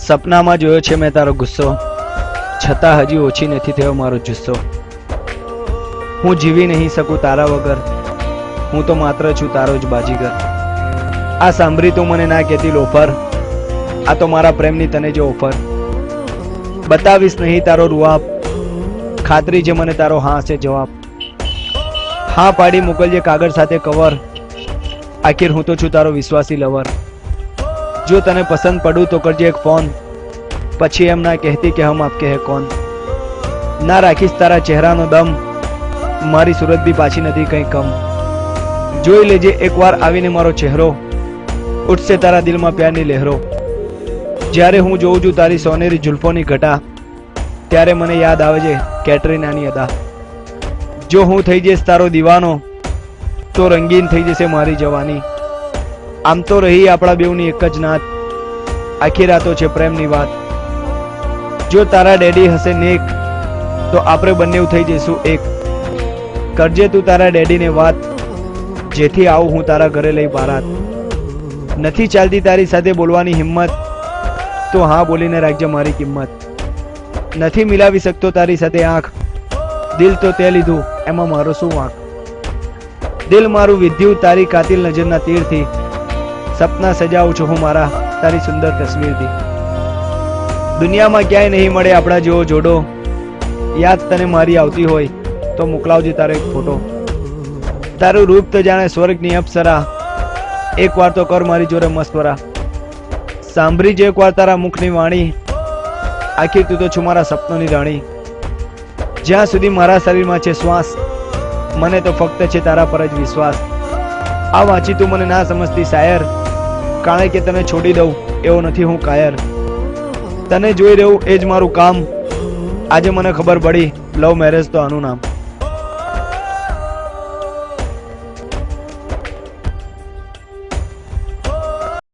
સપનામાં જોયો છે મેં તારો ગુસ્સો, છતાં હજી ઓછી નથી થયો મારો જુસ્સો. હું જીવી નહીં શકું તારા વગર, હું તો માત્ર છું તારો જ બાજીગર. આ સાંભળી તું મને ના કહેતી લોફર, આ તો મારા પ્રેમની તને જે ઓફર. બતાવીશ નહીં તારો રૂઆબ, ખાતરી છે મને તારો હા છે જવાબ. હા પાડી મોકલજે કાગળ સાથે કવર, આખિર હું તો છું તારો વિશ્વાસી લવર. જો તને પસંદ પડું તો કરજે એક ફોન, પછી એમ ના કહેતી કે હમ આપકે હે કોન. ના રાખીશ તારા ચહેરાનો દમ, મારી સુરત બી પાછી નથી કંઈ કમ. જોઈ લેજે એકવાર આવીને મારો ચહેરો, ઉઠશે તારા દિલમાં પ્યારની લહેરો. જ્યારે હું જોઉં છું તારી સોનેરી જુલ્ફોની ઘટા, ત્યારે મને યાદ આવે છે કેટરીનાની અદા. જો હું થઈ જઈશ તારો દીવાનો, તો રંગીન થઈ જશે મારી જવાની. આમ તો રહી આપણા બેઉની એક જ નાત, આખી રાતો છે પ્રેમની વાત. જો તારા ડેડી હશે નેક, તો આપણે બંને થઈ જઈશું એક. કરજે તું તારા ડેડીને વાત, જેથી આવું હું તારા ઘરે લઈ બારાત. નથી ચાલતી તારી સાથે બોલવાની હિંમત, તો હા બોલીને રાખજે મારી કિંમત. નથી મિલાવી શકતો તારી સાથે આંખ, દિલ તો તે લીધું એમાં મારો શું વાંક. દિલ મારું વિધ્યું તારી કાતિલ નજરના તીરથી, સપના સજાવું છું હું મારા તારી સુંદર તસવીરથી. દુનિયામાં ક્યાંય નહીં મળે આપણા જેવો જોડો, યાદ તને મારી આવતી હોય તો મોકલાવજે તારો એક ફોટો. તારું રૂપ તો જાણે સ્વર્ગની અપ્સરા, એકવાર તો કર મારી જોડે મસ્વરા. સાંભળી જે એકવાર તારા મુખની વાણી, આખી તું તો છું મારા સપનોની રાણી. જ્યાં સુધી મારા શરીરમાં છે શ્વાસ, મને તો ફક્ત છે તારા પર જ વિશ્વાસ. આ વાંચી તું મને ના સમજતી શાયર, કારણ કે તને છોડી દઉં એવો નથી હું કાયર. તને જોઈ રહ્યું એ જ મારું કામ, આજે મને ખબર પડી લવ મેરેજ તો આનું નામ.